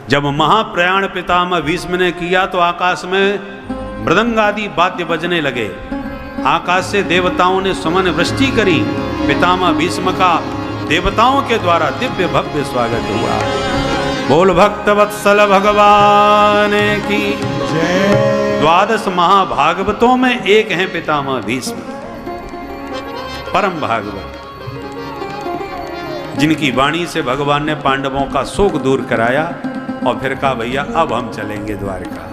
जब महाप्रयाण पितामह भीष्म ने किया तो आकाश में मृदंग आदि वाद्य बजने लगे। आकाश से देवताओं ने सुमन वृष्टि करी। पितामह भीष्म का देवताओं के द्वारा दिव्य भव्य स्वागत हुआ। बोल भक्त वत्सल भगवान की जय। 12 महाभागवतों में एक हैं पितामह भीष्म, परम भागवत, जिनकी वाणी से भगवान ने पांडवों का शोक दूर कराया और फिर कहा भैया अब हम चलेंगे द्वारका।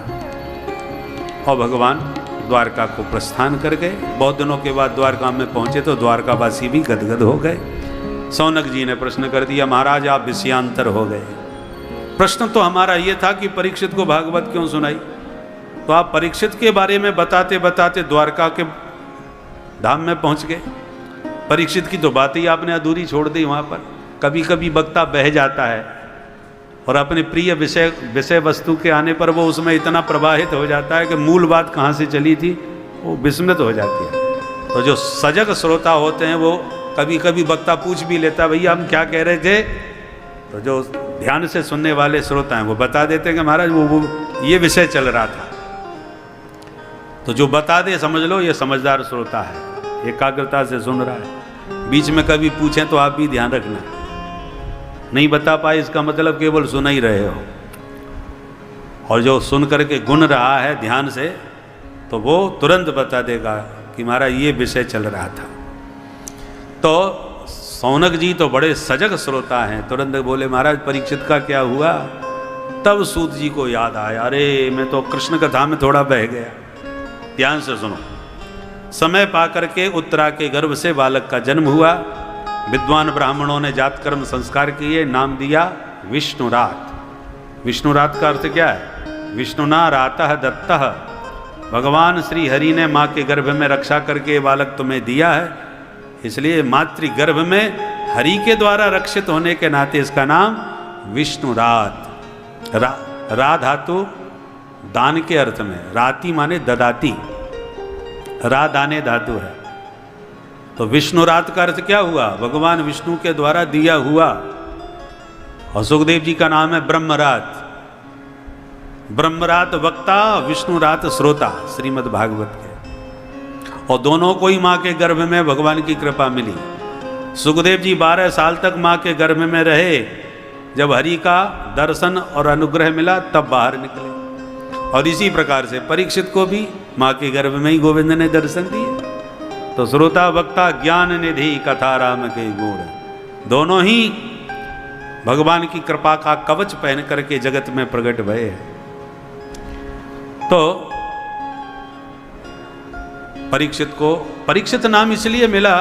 और भगवान द्वारका को प्रस्थान कर गए। बहुत दिनों के बाद द्वारका में पहुंचे तो द्वारकावासी भी गदगद हो गए। सौनक जी ने प्रश्न कर दिया, महाराज आप विषयांतर हो गए। प्रश्न तो हमारा ये था कि परीक्षित को भागवत क्यों सुनाई। तो आप परीक्षित के बारे में बताते बताते द्वारका के धाम में पहुंच गए। परीक्षित की तो बात ही आपने अधूरी छोड़ दी। वहां पर कभी कभी वक्ता बह जाता है और अपने प्रिय विषय वस्तु के आने पर वो उसमें इतना प्रवाहित हो जाता है कि मूल बात कहाँ से चली थी वो विस्मृत हो जाती है। तो जो सजग श्रोता होते हैं वो कभी कभी वक्ता पूछ भी लेता, भैया हम क्या कह रहे थे। तो जो ध्यान से सुनने वाले श्रोता हैं वो बता देते हैं कि महाराज वो ये विषय चल रहा था। तो जो बता दे समझ लो ये समझदार श्रोता है, एकाग्रता से सुन रहा है। बीच में कभी पूछें तो आप भी ध्यान रखना, नहीं बता पाए इसका मतलब केवल सुन ही रहे हो। और जो सुन करके गुन रहा है ध्यान से तो वो तुरंत बता देगा कि महाराज ये विषय चल रहा था। तो सौनक जी तो बड़े सजग श्रोता हैं, तुरंत बोले महाराज परीक्षित का क्या हुआ। तब सूत जी को याद आया, अरे मैं तो कृष्ण कथा में थोड़ा बह गया। ध्यान से सुनो। समय पाकर के उत्तरा के गर्भ से बालक का जन्म हुआ। विद्वान ब्राह्मणों ने जातकर्म संस्कार किए, नाम दिया विष्णुरात। विष्णुरात का अर्थ क्या है? विष्णुना रातः दत्तः। भगवान श्री हरि ने माँ के गर्भ में रक्षा करके बालक तुम्हें दिया है, इसलिए मातृगर्भ में हरि के द्वारा रक्षित होने के नाते इसका नाम विष्णुरात। रा धातु दान के अर्थ में, राति माने ददाती, रा दाने धातु है। तो विष्णुरात का अर्थ क्या हुआ? भगवान विष्णु के द्वारा दिया हुआ। और सुखदेव जी का नाम है ब्रह्मरात। ब्रह्मरात वक्ता, विष्णुरात श्रोता श्रीमद् भागवत के। और दोनों को ही माँ के गर्भ में भगवान की कृपा मिली। सुखदेव जी 12 साल तक माँ के गर्भ में रहे। जब हरि का दर्शन और अनुग्रह मिला तब बाहर निकले। और इसी प्रकार से परीक्षित को भी माँ के गर्भ में ही गोविंद ने दर्शन दिए। तो श्रोता वक्ता ज्ञान निधि कथा राम के गुण दोनों ही भगवान की कृपा का कवच पहन करके जगत में प्रकट भये। तो परीक्षित को परीक्षित नाम इसलिए मिला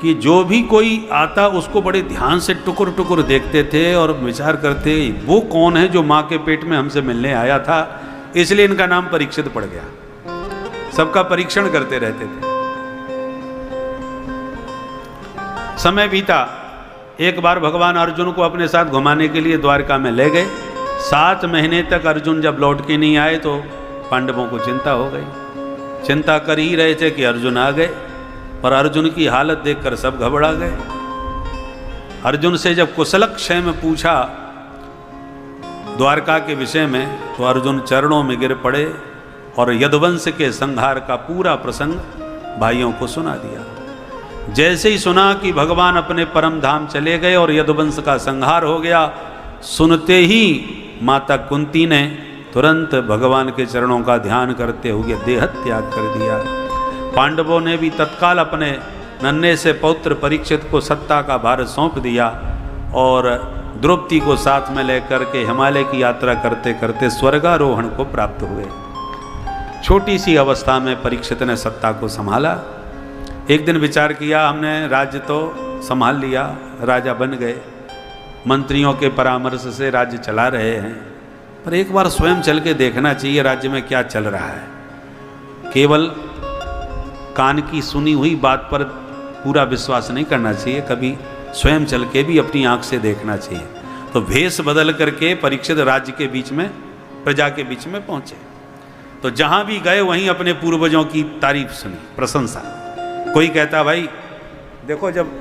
कि जो भी कोई आता उसको बड़े ध्यान से टुकुर टुकुर देखते थे और विचार करते वो कौन है जो माँ के पेट में हमसे मिलने आया था, इसलिए इनका नाम परीक्षित पड़ गया। सबका परीक्षण करते रहते थे। समय बीता। एक बार भगवान अर्जुन को अपने साथ घुमाने के लिए द्वारका में ले गए। 7 महीने तक अर्जुन जब लौट के नहीं आए तो पांडवों को चिंता हो गई। चिंता कर ही रहे थे कि अर्जुन आ गए, पर अर्जुन की हालत देखकर सब घबरा गए। अर्जुन से जब कुशलक्षेम पूछा द्वारका के विषय में तो अर्जुन चरणों में गिर पड़े और यदुवंश के संहार का पूरा प्रसंग भाइयों को सुना दिया। जैसे ही सुना कि भगवान अपने परम धाम चले गए और यदुवंश का संहार हो गया, सुनते ही माता कुंती ने तुरंत भगवान के चरणों का ध्यान करते हुए देह त्याग कर दिया। पांडवों ने भी तत्काल अपने नन्हे से पौत्र परीक्षित को सत्ता का भार सौंप दिया और द्रौपदी को साथ में लेकर के हिमालय की यात्रा करते करते स्वर्गारोहण को प्राप्त हुए। छोटी सी अवस्था में परीक्षित ने सत्ता को संभाला। एक दिन विचार किया, हमने राज्य तो संभाल लिया, राजा बन गए, मंत्रियों के परामर्श से राज्य चला रहे हैं, पर एक बार स्वयं चल के देखना चाहिए राज्य में क्या चल रहा है। केवल कान की सुनी हुई बात पर पूरा विश्वास नहीं करना चाहिए, कभी स्वयं चल के भी अपनी आंख से देखना चाहिए। तो भेष बदल करके परीक्षित राज्य के बीच में, प्रजा के बीच में पहुंचे। तो जहां भी गए वहीं अपने पूर्वजों की तारीफ सुनी, प्रशंसा। कोई कहता भाई देखो जब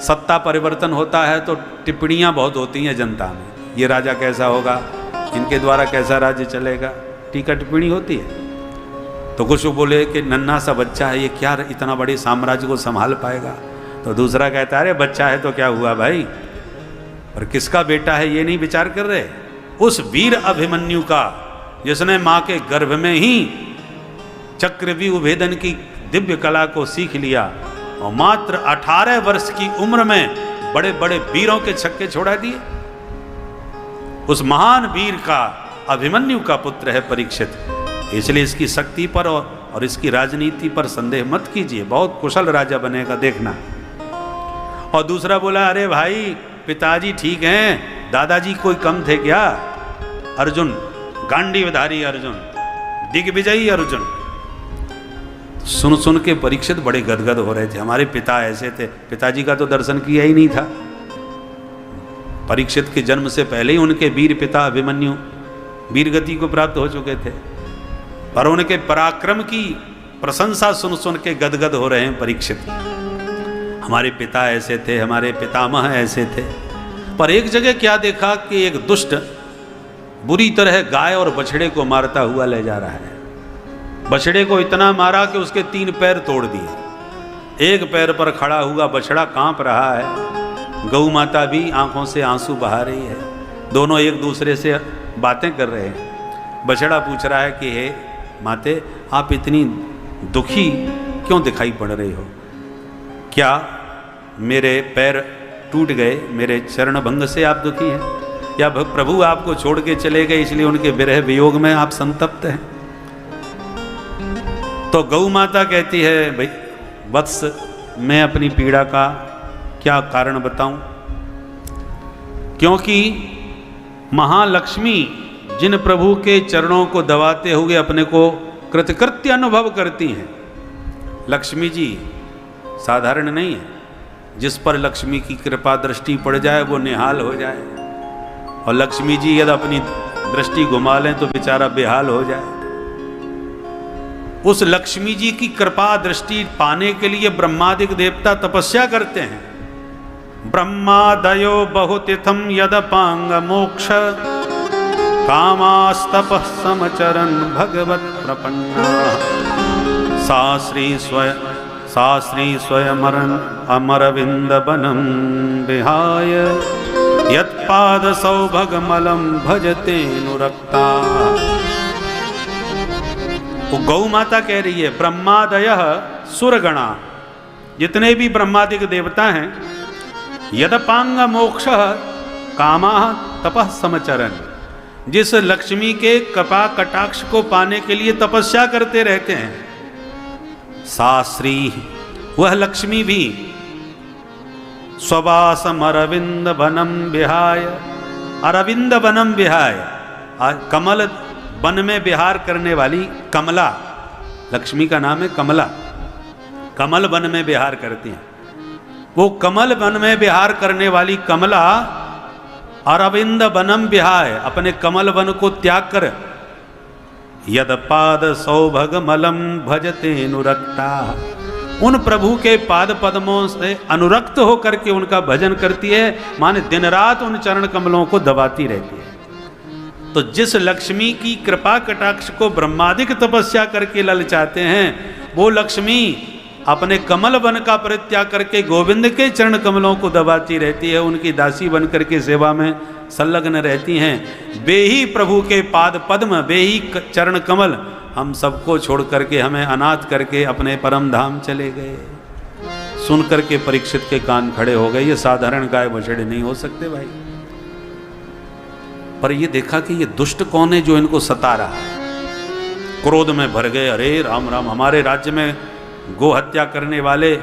सत्ता परिवर्तन होता है तो टिप्पणियां बहुत होती हैं जनता में, ये राजा कैसा होगा, इनके द्वारा कैसा राज्य चलेगा, टीका टिप्पणी होती है। तो कुछ बोले कि नन्हा सा बच्चा है, ये क्या इतना बड़े साम्राज्य को संभाल पाएगा। तो दूसरा कहता है अरे बच्चा है तो क्या हुआ भाई, और किसका बेटा है ये नहीं विचार कर रहे। उस वीर अभिमन्यु का, जिसने माँ के गर्भ में ही चक्रव्यूह भेदन की दिव्य कला को सीख लिया और मात्र 18 वर्ष की उम्र में बड़े बड़े वीरों के छक्के छोड़ा दिए। उस महान वीर का, अभिमन्यु का पुत्र है परीक्षित। इसलिए इसकी शक्ति पर और इसकी राजनीति पर संदेह मत कीजिए, बहुत कुशल राजा बनेगा देखना। और दूसरा बोला अरे भाई पिताजी ठीक हैं, दादाजी कोई कम थे क्या। अर्जुन, गांडीवधारी अर्जुन, दिग्विजयी अर्जुन। सुन सुन के परीक्षित बड़े गदगद हो रहे थे, हमारे पिता ऐसे थे। पिताजी का तो दर्शन किया ही नहीं था। परीक्षित के जन्म से पहले ही उनके वीर पिता अभिमन्यु वीरगति को प्राप्त हो चुके थे, पर उनके पराक्रम की प्रशंसा सुन सुन के गदगद हो रहे हैं परीक्षित। हमारे पिता ऐसे थे, हमारे पितामह ऐसे थे। पर एक जगह क्या देखा कि एक दुष्ट बुरी तरह गाय और बछड़े को मारता हुआ ले जा रहा है। बछड़े को इतना मारा कि उसके 3 पैर तोड़ दिए। एक पैर पर खड़ा हुआ बछड़ा कांप रहा है। गौ माता भी आंखों से आंसू बहा रही है। दोनों एक दूसरे से बातें कर रहे हैं। बछड़ा पूछ रहा है कि हे माते, आप इतनी दुखी क्यों दिखाई पड़ रही हो? क्या मेरे पैर टूट गए, मेरे चरण भंग से आप दुखी हैं, या प्रभु आपको छोड़ के चले गए इसलिए उनके विरह वियोग में आप संतप्त हैं? तो गौ माता कहती है भाई वत्स, मैं अपनी पीड़ा का क्या कारण बताऊं, क्योंकि महालक्ष्मी जिन प्रभु के चरणों को दबाते हुए अपने को कृतकृत्य अनुभव करती हैं, लक्ष्मी जी साधारण नहीं है। जिस पर लक्ष्मी की कृपा दृष्टि पड़ जाए वो निहाल हो जाए, और लक्ष्मी जी यदि अपनी दृष्टि घुमा लें तो बेचारा बेहाल हो जाए। उस लक्ष्मी जी की कृपा दृष्टि पाने के लिए ब्रह्मादिक देवता तपस्या करते हैं। ब्रह्मादयो बहुतिथम यदपांग मोक्ष कामास्तपः समचरन् भगवत प्रपन्ना सा श्री स्वयमरन् अमरविंदवनं विहाय यत्पाद सौभगमलं भजते नुरक्ता। वो गौ माता कह रही है ब्रह्मादयः सुरगणा, जितने भी ब्रह्मादिक देवता हैं, यदपांग मोक्ष कामा तपः समचरन्, जिस लक्ष्मी के कृपा कटाक्ष को पाने के लिए तपस्या करते रहते हैं, सा श्री वह लक्ष्मी भी स्ववासम अरविंद वनम विहाय, अरविंद वनम विहाय, कमल वन में विहार करने वाली कमला, लक्ष्मी का नाम है कमला, कमल वन में विहार करती हैं। वो कमल वन में विहार करने वाली कमला अरविंद वनम विहाय, अपने कमल वन को त्याग कर यदपाद सौभगमलम भजते अनुरक्ता, उन प्रभु के पाद पद्मों से अनुरक्त होकर के उनका भजन करती है, माने दिन रात उन चरण कमलों को दबाती रहती है। तो जिस लक्ष्मी की कृपा कटाक्ष को ब्रह्मादिक तपस्या करके ललचाते हैं, वो लक्ष्मी अपने कमल वन का परित्याग करके गोविंद के चरण कमलों को दबाती रहती है, उनकी दासी बन करके सेवा में संलग्न रहती हैं। वे ही प्रभु के पाद पद्म, वे ही चरण कमल हम सबको छोड़ करके, हमें अनाथ करके अपने परम धाम चले गए। सुन करके परीक्षित के कान खड़े हो गए। ये साधारण गाय बछड़े नहीं हो सकते भाई। पर ये देखा कि ये दुष्ट कौन है जो इनको सता रहा है। क्रोध में भर गए, अरे राम राम, हमारे राज्य में गो हत्या करने वाले,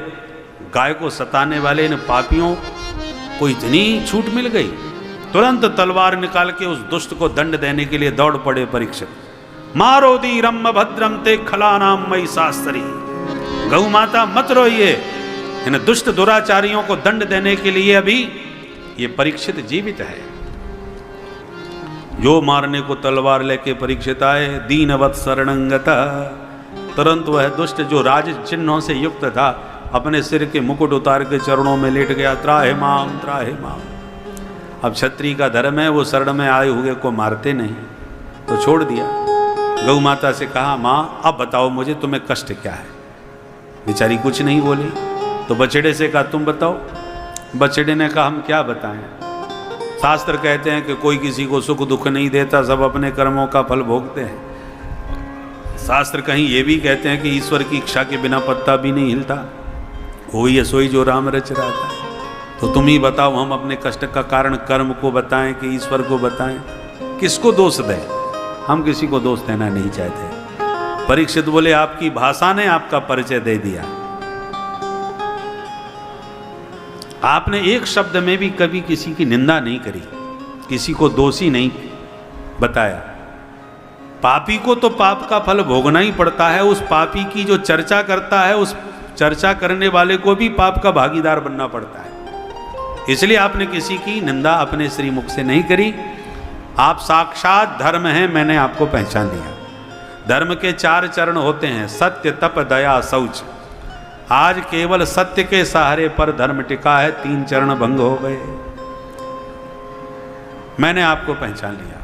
गाय को सताने वाले इन पापियों को इतनी छूट मिल गई। तुरंत तलवार निकाल के उस दुष्ट को दंड देने के लिए दौड़ पड़े परीक्षित। मारो धीरम भद्रम ते खलानाम मई शास्त्री, गौ माता मत रोइए, इन दुष्ट दुराचारियों को दंड देने के लिए अभी ये परीक्षित जीवित है। जो मारने को तलवार लेके परीक्षित आए, दीनवत शरणंगता, तुरंत वह दुष्ट जो राज चिन्हों से युक्त था अपने सिर के मुकुट उतार के चरणों में लेट गया। त्राहि माम त्राहि माम। अब क्षत्रिय का धर्म है वो शरण में आए हुए को मारते नहीं, तो छोड़ दिया। गौ माता से कहा, माँ अब बताओ मुझे तुम्हें कष्ट क्या है। बेचारी कुछ नहीं बोली। तो बछड़े से कहा, तुम बताओ। बछड़े ने कहा, हम क्या बताएं, शास्त्र कहते हैं कि कोई किसी को सुख दुख नहीं देता, सब अपने कर्मों का फल भोगते हैं। शास्त्र कहीं ये भी कहते हैं कि ईश्वर की इच्छा के बिना पत्ता भी नहीं हिलता, वही है सोई जो राम रच रहा था। तो तुम ही बताओ, हम अपने कष्ट का कारण कर्म को बताएं कि ईश्वर को बताएं, किसको दोष दें? हम किसी को दोष देना नहीं चाहते। परीक्षित बोले, आपकी भाषा ने आपका परिचय दे दिया। आपने एक शब्द में भी कभी किसी की निंदा नहीं करी, किसी को दोषी नहीं बताया। पापी को तो पाप का फल भोगना ही पड़ता है। उस पापी की जो चर्चा करता है, उस चर्चा करने वाले को भी पाप का भागीदार बनना पड़ता है। इसलिए आपने किसी की निंदा अपने श्रीमुख से नहीं करी। आप साक्षात धर्म हैं, मैंने आपको पहचान लिया। धर्म के 4 चरण होते हैं, सत्य, तप, दया, शौच। आज केवल सत्य के सहारे पर धर्म टिका है, 3 चरण भंग हो गए। मैंने आपको पहचान लिया,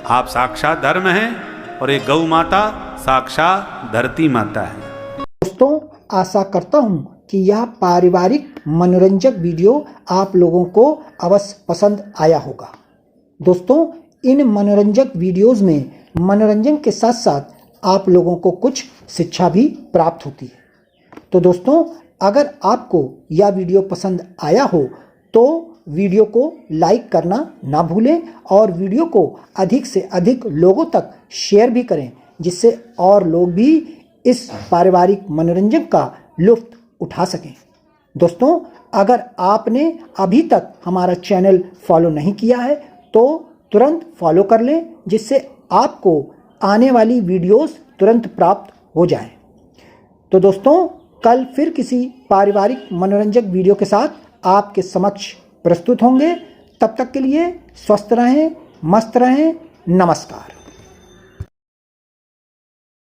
आप साक्षात धर्म हैं और एक गौ माता साक्षात धरती माता है। दोस्तों, आशा करता हूं कि यह पारिवारिक मनोरंजक वीडियो आप लोगों को अवश्य पसंद आया होगा। दोस्तों, इन मनोरंजक वीडियोस में मनोरंजन के साथ साथ आप लोगों को कुछ शिक्षा भी प्राप्त होती है। तो दोस्तों, अगर आपको यह वीडियो पसंद आया हो तो वीडियो को लाइक करना ना भूलें और वीडियो को अधिक से अधिक लोगों तक शेयर भी करें, जिससे और लोग भी इस पारिवारिक मनोरंजन का लुत्फ उठा सकें। दोस्तों, अगर आपने अभी तक हमारा चैनल फॉलो नहीं किया है तो तुरंत फॉलो कर लें, जिससे आपको आने वाली वीडियोस तुरंत प्राप्त हो जाए। तो दोस्तों, कल फिर किसी पारिवारिक मनोरंजक वीडियो के साथ आपके समक्ष प्रस्तुत होंगे। तब तक के लिए स्वस्थ रहें, मस्त रहें। नमस्कार।